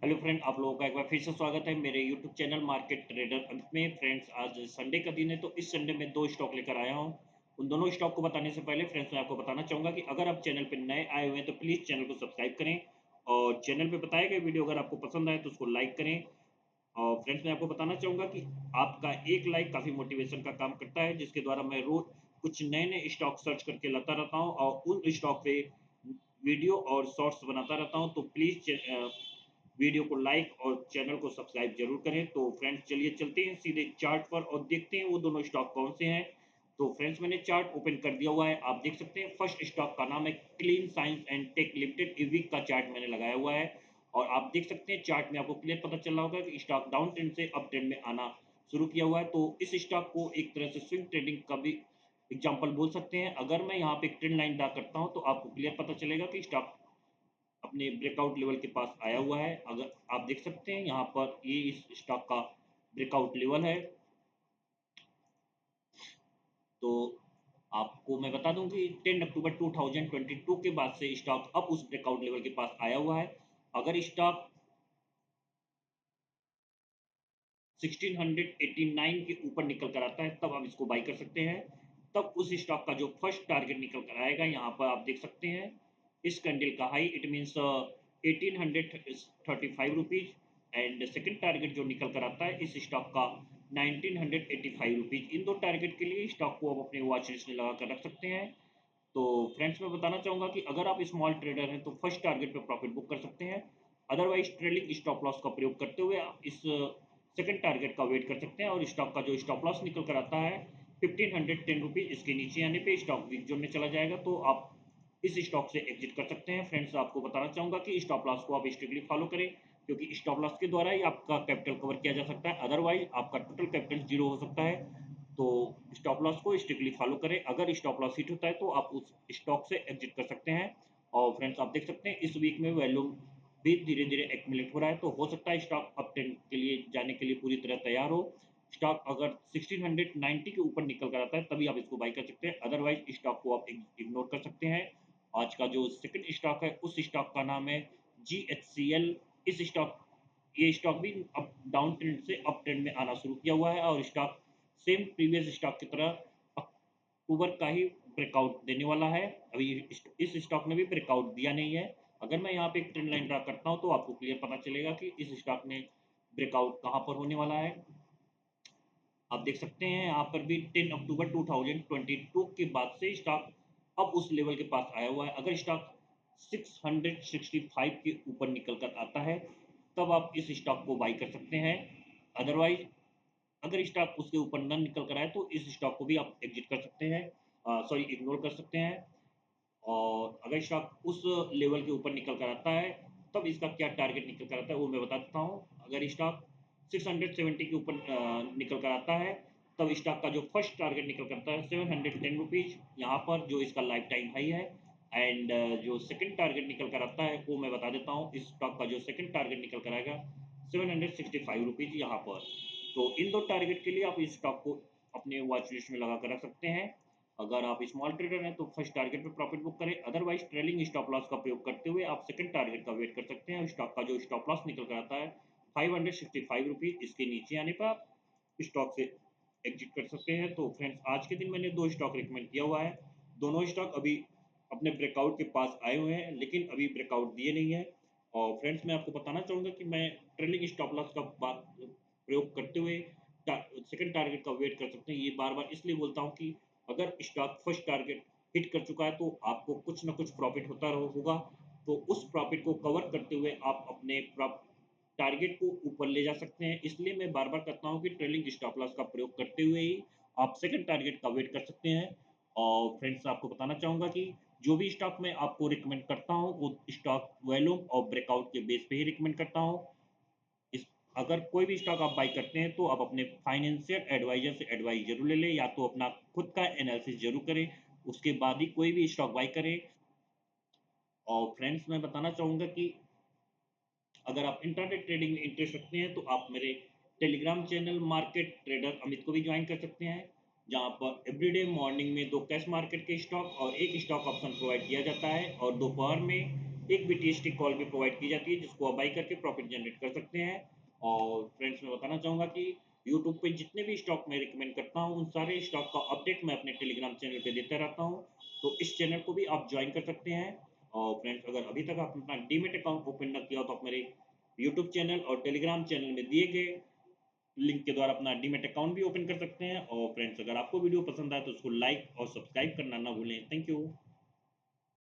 Hello friend, आप लोगों का एक बार फिर से स्वागत है मेरे YouTube channel market trader Amit में। फ्रेंड्स, आज संडे का दिन है तो इस संडे में दो स्टॉक लेकर आया हूं। उन दोनों स्टॉक को बताने से पहले फ्रेंड्स मैं आपको बताना चाहूंगा कि अगर आप चैनल पर नए आए हुए हैं तो प्लीज़ चैनल को सब्सक्राइब करें और चैनल पे बताए गए वीडियो अगर आपको पसंद आए तो उसको लाइक करें। और फ्रेंड्स मैं आपको बताना चाहूंगा कि आपका एक लाइक काफ़ी मोटिवेशन का काम करता है, जिसके द्वारा मैं रोज कुछ नए नए स्टॉक सर्च करके लाता रहता हूँ और उन स्टॉक पे वीडियो और शॉर्ट्स बनाता रहता हूँ। तो प्लीज़ वीडियो को लाइक और चैनल को सब्सक्राइब जरूर करें। तो फ्रेंड्स चलिए चलते हैं सीधे चार्ट पर और देखते हैं वो दोनों स्टॉक कौन से हैं। तो फ्रेंड्स मैंने चार्ट ओपन कर दिया हुआ है, आप देख सकते हैं फर्स्ट स्टॉक का नाम है clean science and tech limited. ई वीक का चार्ट मैंने लगाया हुआ है और आप देख सकते हैं चार्ट में आपको क्लियर पता चल रहा होगा कि स्टॉक डाउन ट्रेंड से अप ट्रेंड में आना शुरू किया हुआ है। तो इस स्टॉक को एक तरह से स्विंग ट्रेडिंग का भी एग्जाम्पल बोल सकते हैं। अगर मैं यहाँ पे एक ट्रेंड लाइन ड्रा करता हूँ तो आपको क्लियर पता चलेगा कि स्टॉक अपने ब्रेकआउट लेवल के पास आया हुआ है। अगर आप देख सकते हैं यहाँ पर ये इस स्टॉक का ब्रेकआउट लेवल है। तो आपको मैं बता दूं कि 10 अक्टूबर 2022 के बाद से स्टॉक अब उस ब्रेकआउट लेवल के पास आया हुआ है। अगर स्टॉक 1689 के ऊपर निकल कर आता है तब आप इसको बाई कर सकते हैं। तब उस स्टॉक का जो फर्स्ट टारगेट निकल कर आएगा यहाँ पर आप देख सकते हैं इस कैंडल का high, it means 1835 rupees. And second target जो निकल कर आता है इस स्टॉक का 1985 रुपीज। इन दो टारगेट के लिए स्टॉक को आप अपने वॉच लिस्ट में लगा कर रख सकते हैं। तो फ्रेंड्स मैं बताना चाहूंगा कि अगर आप स्मॉल ट्रेडर हैं तो फर्स्ट टारगेट पे प्रॉफिट बुक कर सकते हैं। अदरवाइज ट्रेलिंग स्टॉप लॉस का प्रयोग करते हुए आप इस सेकंड टारगेट का वेट कर सकते हैं और स्टॉक का जो स्टॉप लॉस निकल कर आता है 1510 रुपीज, इसके नीचे आने पे स्टॉक वीक जोन में चला जाएगा तो आप इस स्टॉक से एग्जिट कर सकते हैं। फ्रेंड्स आपको बताना चाहूंगा कि स्टॉप लॉस को आप स्ट्रिक्टली फॉलो करें, क्योंकि स्टॉप लॉस के द्वारा ही आपका कैपिटल कवर किया जा सकता है, अदरवाइज आपका टोटल कैपिटल जीरो हो सकता है। तो स्टॉप लॉस को स्ट्रिक्टली फॉलो करें, अगर स्टॉप लॉस हिट होता है तो आप उस स्टॉक से एग्जिट कर सकते हैं। और फ्रेंड्स आप देख सकते हैं इस वीक में वैल्यूम भी धीरे धीरे एक्यूमुलेट हो रहा है, तो हो सकता है स्टॉक अप ट्रेंड के लिए जाने के लिए पूरी तरह तैयार हो। स्टॉक अगर 1690 के ऊपर निकल कर आता है तभी आप इसको बाई कर सकते हैं, अदरवाइज स्टॉक को आप इग्नोर कर सकते हैं। आज का जो सेकंड स्टॉक है उस स्टॉक का नाम है GHCL। इस स्टॉक ये स्टॉक भी अप डाउन ट्रेंड से अप ट्रेंड में आना शुरू किया हुआ है और स्टॉक सेम प्रीवियस स्टॉक की तरह अक्टूबर का ही ब्रेकआउट देने वाला है। अभी इस स्टॉक ने भी ब्रेकआउट दिया नहीं है। अगर मैं यहाँ पे एक ट्रेंड लाइन ड्रा करता हूँ तो आपको क्लियर पता चलेगा कि इस स्टॉक ने ब्रेकआउट कहाँ पर होने वाला है। आप देख सकते हैं यहाँ पर भी 10 अक्टूबर 2022 के बाद से स्टॉक अब उस लेवल के पास आया हुआ है। अगर स्टॉक 665 के ऊपर निकल कर आता है तब आप इस स्टॉक को बाई कर सकते हैं, अदरवाइज अगर स्टॉक उसके ऊपर न निकल कर आए तो इस स्टॉक को भी आप एग्जिट कर सकते हैं, सॉरी इग्नोर कर सकते हैं। और अगर स्टॉक उस लेवल के ऊपर निकल कर आता है तब इसका क्या टारगेट निकल कर आता है वो मैं बता देता हूँ। अगर स्टॉक 670 के ऊपर निकल कर आता है तब स्टॉक का जो फर्स्ट टारगेट निकल कर आता है 710 रुपीज, यहाँ पर जो इसका लाइफ टाइम हाई है। एंड जो सेकंड टारगेट निकल कर आता है वो मैं बता देता हूँ, इस स्टॉक का जो सेकंड टारगेट निकल कर आएगा 765 रुपीज यहाँ पर। तो इन दो टारगेट के लिए आप इस स्टॉक को अपने वॉच लिस्ट में लगा कर रख सकते हैं। अगर आप स्मॉल ट्रेडर हैं तो फर्स्ट टारगेट पे प्रॉफिट बुक करें, अदरवाइज ट्रेलिंग स्टॉप लॉस का प्रयोग करते हुए आप सेकंड टारगेट का वेट कर सकते हैं। स्टॉक का जो स्टॉप लॉस निकल कर आता है 565 रुपीज, इसके नीचे आने पर आप स्टॉक से एग्जिट कर सकते हैं। तो फ्रेंड्स आज के दिन मैंने दो स्टॉक रिकमेंड किया हुआ है, दोनों स्टॉक अभी अपने ब्रेकआउट के पास आए हुए हैं लेकिन अभी ब्रेकआउट दिए नहीं है। और फ्रेंड्स मैं आपको बताना चाहूँगा कि मैं ट्रेलिंग स्टॉप लॉस का बात प्रयोग करते हुए सेकंड टारगेट का वेट कर सकते हैं। ये बार बार इसलिए बोलता हूँ कि अगर स्टॉक फर्स्ट टारगेट हिट कर चुका है तो आपको कुछ ना कुछ प्रॉफिट होता होगा, तो उस प्रॉफिट को कवर करते हुए आप अपने टारगेट को ऊपर ले जा सकते हैं। इसलिए मैं बार बार कहता हूँ कि ट्रेलिंग स्टॉप लॉस का प्रयोग करते हुए ही आप सेकंड टारगेट का वेट कर सकते हैं। और फ्रेंड्स आपको बताना चाहूँगा कि जो भी स्टॉक मैं आपको रिकमेंड करता हूँ वो स्टॉक वॉल्यूम और ब्रेकआउट के बेस पे ही रिकमेंड करता हूँ। इस अगर कोई भी स्टॉक आप बाई करते हैं तो आप अपने फाइनेंशियल एडवाइजर से एडवाइस जरूर ले लें, या तो अपना खुद का एनालिसिस जरूर करें, उसके बाद ही कोई भी स्टॉक बाई करें। और फ्रेंड्स मैं बताना चाहूँगा कि अगर आप इंटरनेट ट्रेडिंग में इंटरेस्ट रखते हैं तो आप मेरे Telegram channel market trader Amit को भी ज्वाइन कर सकते हैं, जहां पर एवरीडे मॉर्निंग में दो कैश मार्केट के स्टॉक और एक स्टॉक ऑप्शन प्रोवाइड किया जाता है और दोपहर में एक बीटीएसटी कॉल भी प्रोवाइड की जाती है जिसको आप बाई करके प्रॉफिट जनरेट कर सकते हैं। और फ्रेंड्स मैं बताना चाहूँगा कि यूट्यूब पे जितने भी स्टॉक मैं रिकमेंड करता हूँ उन सारे स्टॉक का अपडेट मैं अपने टेलीग्राम चैनल पे देता रहता हूँ, तो इस चैनल को भी आप ज्वाइन कर सकते हैं। और फ्रेंड्स अगर अभी तक आपने अपना डीमेट अकाउंट ओपन ना किया हो तो आप मेरे यूट्यूब चैनल और टेलीग्राम चैनल में दिए गए लिंक के द्वारा अपना डीमेट अकाउंट भी ओपन कर सकते हैं। और फ्रेंड्स अगर आपको वीडियो पसंद आए तो उसको लाइक और सब्सक्राइब करना ना भूलें। Thank you.